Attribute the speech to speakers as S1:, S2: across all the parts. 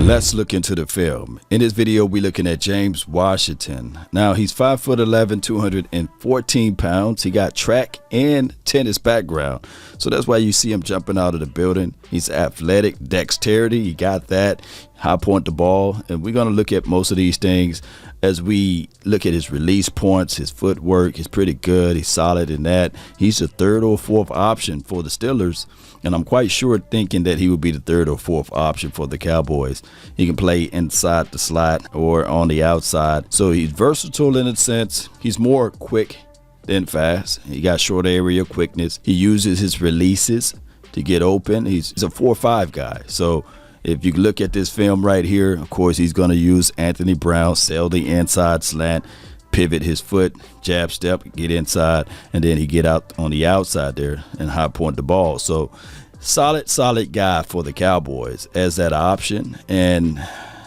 S1: Let's look into the film. In this video, we're looking at James Washington. Now, he's 5'11", 214 pounds. He got track and tennis background. So that's why you see him jumping out of the building. He's athletic, dexterity, he got that. High point the ball. And we're going to look at most of these things as we look at his release points, his footwork. He's pretty good. He's solid in that. He's the third or fourth option for the Steelers. And I'm quite sure thinking that he would be the third or fourth option for the Cowboys. He can play inside the slot or on the outside. So he's versatile in a sense. He's more quick than fast. He got short area quickness. He uses his releases to get open. He's a 4-5 guy. So if you look at this film right here, of course, he's going to use Anthony Brown, sell the inside slant, pivot his foot, jab step, get inside, and then he get out on the outside there and high point the ball. So solid guy for the Cowboys as that option. And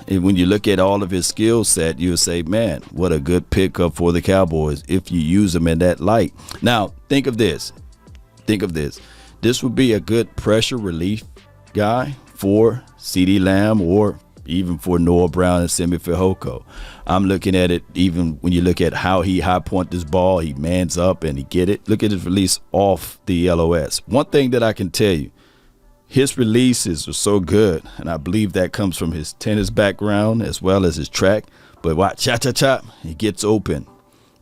S1: when you look at all of his skill set, you'll say, man, what a good pickup for the Cowboys if you use him in that light. Now, think of this. This would be a good pressure relief guy for CeeDee Lamb or even for Noah Brown and Simi Fehoko. I'm looking at it even when you look at how he high point this ball, he mans up and he get it. Look at his release off the LOS. One thing that I can tell you, his releases are so good, and I believe that comes from his tennis background as well as his track. But watch, cha-cha-cha, he gets open.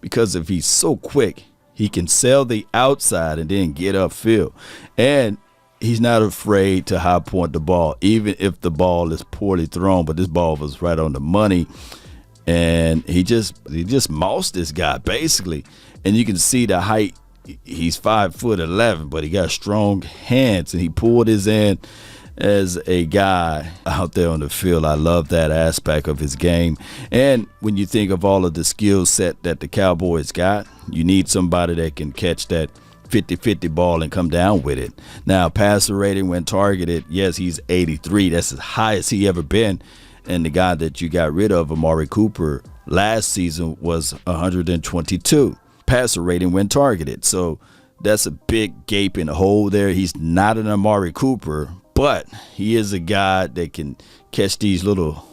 S1: Because if he's so quick, he can sail the outside and then get upfield. And he's not afraid to high point the ball, even if the ball is poorly thrown. But this ball was right on the money, and he just moused this guy basically. And you can see the height. He's 5'11", but he got strong hands, and he pulled his end as a guy out there on the field. I love that aspect of his game. And when you think of all of the skill set that the Cowboys got, you need somebody that can catch that 50-50 ball and come down with it. Now, passer rating when targeted, yes, he's 83. That's as high as he ever been. And the guy that you got rid of, Amari Cooper, last season was 122 passer rating when targeted. So that's a big gaping hole there. He's not an Amari Cooper, but he is a guy that can catch these little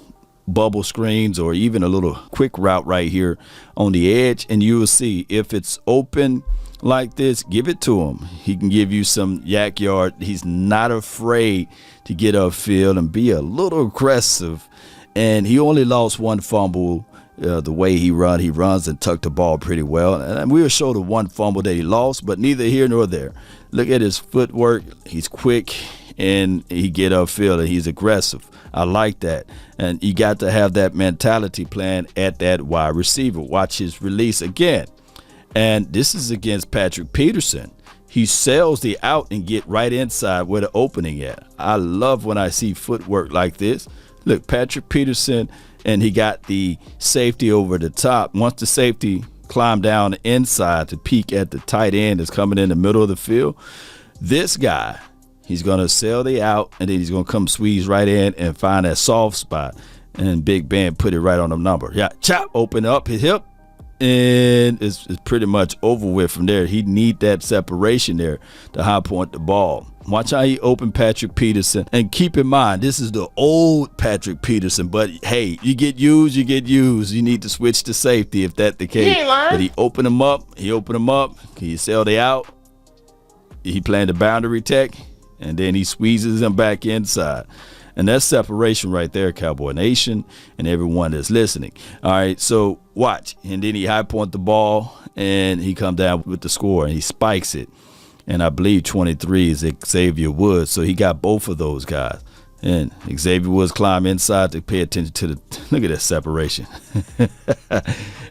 S1: bubble screens or even a little quick route right here on the edge. And you will see if it's open like this, give it to him. He can give you some yak yard. He's not afraid to get upfield and be a little aggressive. And he only lost one fumble. The way he runs and tuck the ball pretty well. And we'll show the one fumble that he lost, but neither here nor there. Look at his footwork. He's quick and he get upfield and he's aggressive. I like that. And you got to have that mentality plan at that wide receiver. Watch his release again. And this is against Patrick Peterson. He sails the out and get right inside where the opening at. I love when I see footwork like this. Look, Patrick Peterson, and he got the safety over the top. Once the safety climbed down the inside to peek at the tight end that's coming in the middle of the field, this guy, he's going to sail the out, and then he's going to come squeeze right in and find that soft spot. And Big Ben put it right on the number. Yeah, chop, open up his hip, and it's pretty much over with from there. He need that separation there to high point the ball. Watch how he opened Patrick Peterson. And keep in mind, this is the old Patrick Peterson. But, hey, you get used, you get used. You need to switch to safety if that's the case. But he opened him up. He sail the out. He playing the boundary tech. And then he squeezes him back inside. And that's separation right there, Cowboy Nation, and everyone that's listening. All right, so watch. And then he high point the ball, and he come down with the score, and he spikes it. And I believe 23 is Xavier Woods. So he got both of those guys. And Xavier Woods climb inside to pay attention to the – look at that separation.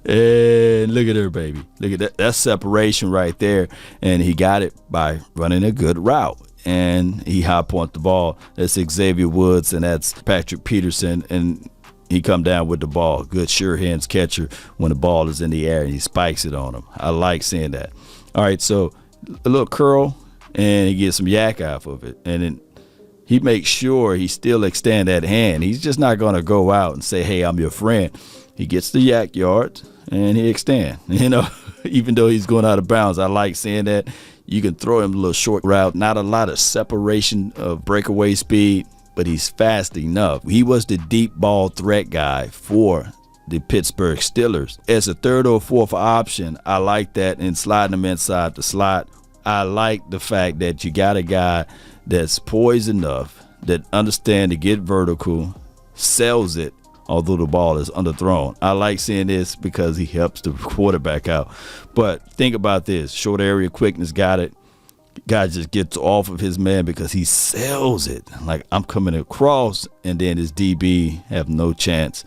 S1: And look at her, baby. Look at that. That's separation right there. And he got it by running a good route. And he high point the ball. That's Xavier Woods, and that's Patrick Peterson. And he come down with the ball. Good sure hands catcher when the ball is in the air, and he spikes it on him. I like seeing that. All right, so – a little curl, and he gets some yak off of it, and then he makes sure he still extend that hand. He's just not going to go out and say, hey, I'm your friend. He gets the yak yard, and he extend, even though he's going out of bounds. I like seeing that. You can throw him a little short route, not a lot of separation of breakaway speed. but he's fast enough. He was the deep ball threat guy for the Pittsburgh Steelers. As a third or fourth option, I like that, and sliding him inside the slot. I like the fact that you got a guy that's poised enough, that understands to get vertical, sells it, although the ball is underthrown. I like seeing this because he helps the quarterback out. But think about this. Short area quickness, got it. Guy just gets off of his man because he sells it. Like, I'm coming across, and then his DB have no chance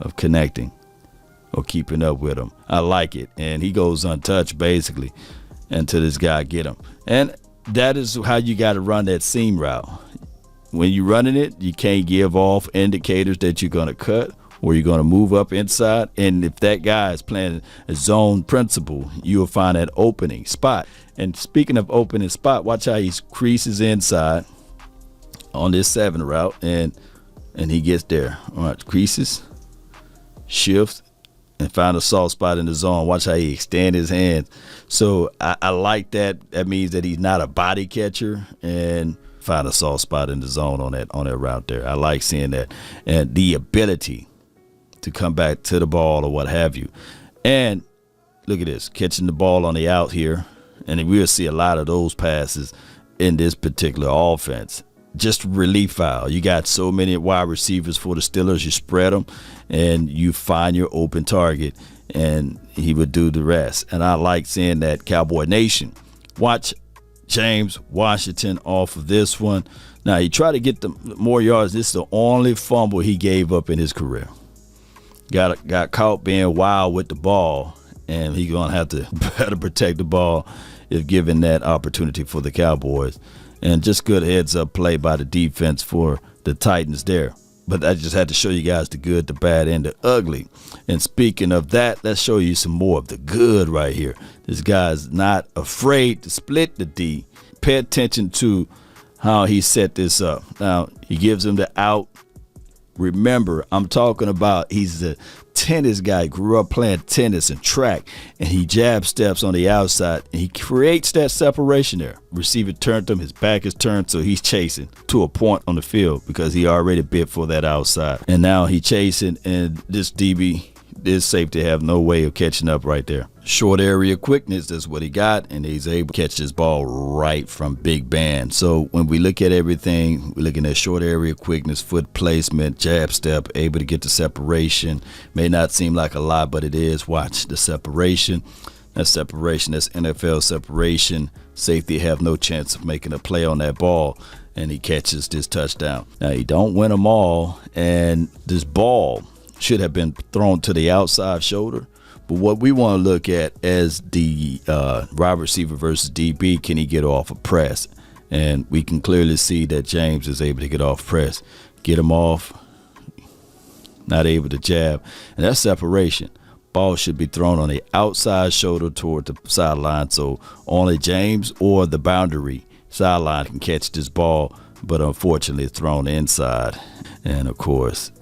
S1: of connecting or keeping up with him. I like it. And he goes untouched, basically, until this guy get him. And that is how you got to run that seam route. When you're running it, you can't give off indicators that you're going to cut or you're going to move up inside. And if that guy is playing a zone principle, you'll find that opening spot. And speaking of opening spot, watch how he creases inside on this 7 route, and he gets there. All right, creases, shifts, and find a soft spot in the zone. Watch how he extend his hands. So I like that. That means that he's not a body catcher, and find a soft spot in the zone on that route there. I like seeing that, and the ability to come back to the ball or what have you. And look at this, catching the ball on the out here, and we'll see a lot of those passes in this particular offense. Just relief foul. You got so many wide receivers for the Steelers. You spread them, and you find your open target, and he would do the rest. And I like seeing that. Cowboy Nation. Watch James Washington off of this one. Now, he tried to get the more yards. This is the only fumble he gave up in his career. Got caught being wild with the ball, and he's going to have to better protect the ball if given that opportunity for the Cowboys. And just good heads-up play by the defense for the Titans there. But I just had to show you guys the good, the bad, and the ugly. And speaking of that, let's show you some more of the good right here. This guy's not afraid to split the D. Pay attention to how he set this up. Now, he gives him the out. Remember, I'm talking about he's the tennis guy, grew up playing tennis and track, and he jab steps on the outside, and he creates that separation there. Receiver turned him, his back is turned, so he's chasing to a point on the field because he already bit for that outside. And now he chasing, and this DB, this safety have no way of catching up right there. Short area quickness, that's what he got, and he's able to catch this ball right from Big Ben. So when we look at everything, we're looking at short area quickness, foot placement, jab step, able to get the separation. May not seem like a lot, but it is. Watch the separation. That's separation. That's NFL separation. Safety have no chance of making a play on that ball, and he catches this touchdown. Now, he don't win them all, and this ball should have been thrown to the outside shoulder. But what we want to look at as the wide receiver versus DB, can he get off a press? And we can clearly see that James is able to get off press. Get him off, not able to jab. And that's separation. Ball should be thrown on the outside shoulder toward the sideline. So only James or the boundary sideline can catch this ball. But unfortunately, it's thrown inside. And, of course,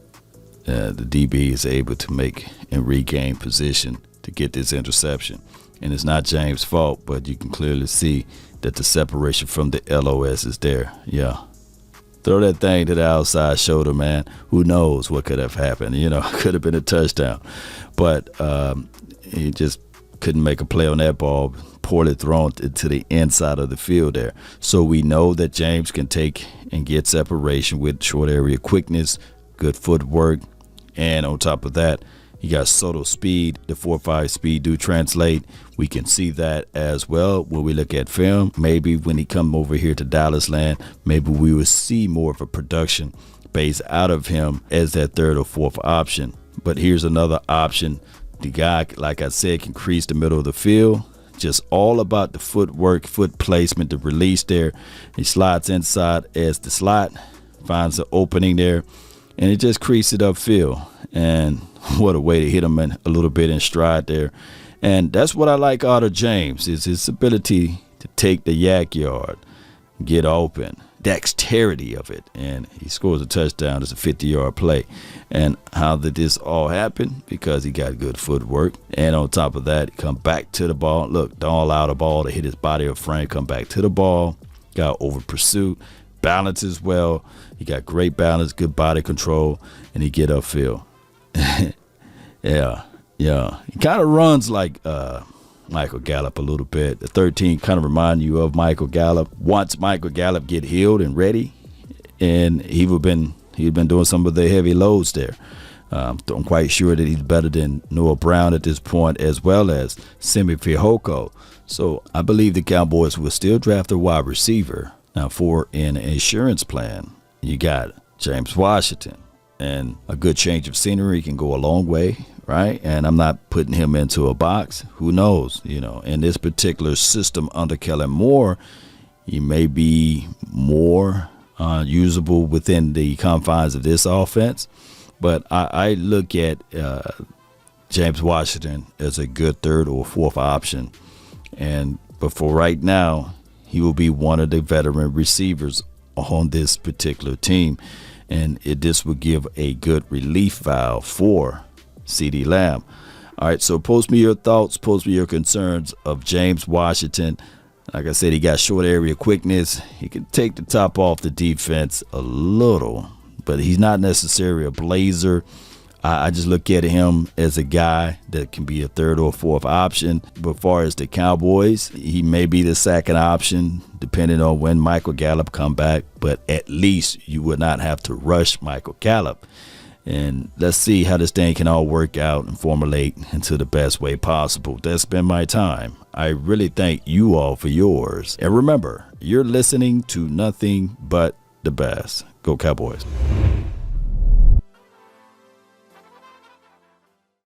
S1: the DB is able to make and regain position to get this interception. And it's not James' fault, but you can clearly see that the separation from the LOS is there. Yeah. Throw that thing to the outside shoulder, man. Who knows what could have happened? You know, could have been a touchdown. But he just couldn't make a play on that ball. Poorly thrown to the inside of the field there. So we know that James can take and get separation with short area quickness, good footwork. And on top of that, he got subtle speed. The 4.5 speed do translate. We can see that as well when we look at film. Maybe when he come over here to Dallas land, maybe we will see more of a production base out of him as that third or fourth option. But here's another option. The guy, like I said, can crease the middle of the field. Just all about the footwork, foot placement, the release there. He slides inside as the slot, finds the opening there, and it just creases it upfield. And what a way to hit him a little bit in stride there. And that's what I like out of James, is his ability to take the yak yard, get open, dexterity of it. And he scores a touchdown. It's a 50-yard play. And how did this all happen? Because he got good footwork. And on top of that, come back to the ball. Look, don't allow the ball to hit his body or frame. Come back to the ball. Got over pursuit. balances well. He got great balance, good body control, and he get upfield. Yeah. He kind of runs like Michael Gallup a little bit. The 13 kind of remind you of Michael Gallup. Once Michael Gallup get healed and ready, and he'd been doing some of the heavy loads there. I'm quite sure that he's better than Noah Brown at this point, as well as Simi Fehoko. So I believe the Cowboys will still draft a wide receiver. Now, for an insurance plan, you got James Washington, and a good change of scenery can go a long way, right? And I'm not putting him into a box. Who knows? In this particular system under Kellen Moore, he may be more usable within the confines of this offense. But I look at James Washington as a good third or fourth option. But for right now, he will be one of the veteran receivers on this particular team. And this will give a good relief valve for CeeDee Lamb. All right, so post me your thoughts, post me your concerns of James Washington. Like I said, he got short area quickness. He can take the top off the defense a little, but he's not necessarily a blazer. I just look at him as a guy that can be a third or fourth option. But as far as the Cowboys, he may be the second option, depending on when Michael Gallup come back. But at least you would not have to rush Michael Gallup. And let's see how this thing can all work out and formulate into the best way possible. That's been my time. I really thank you all for yours. And remember, you're listening to nothing but the best. Go Cowboys.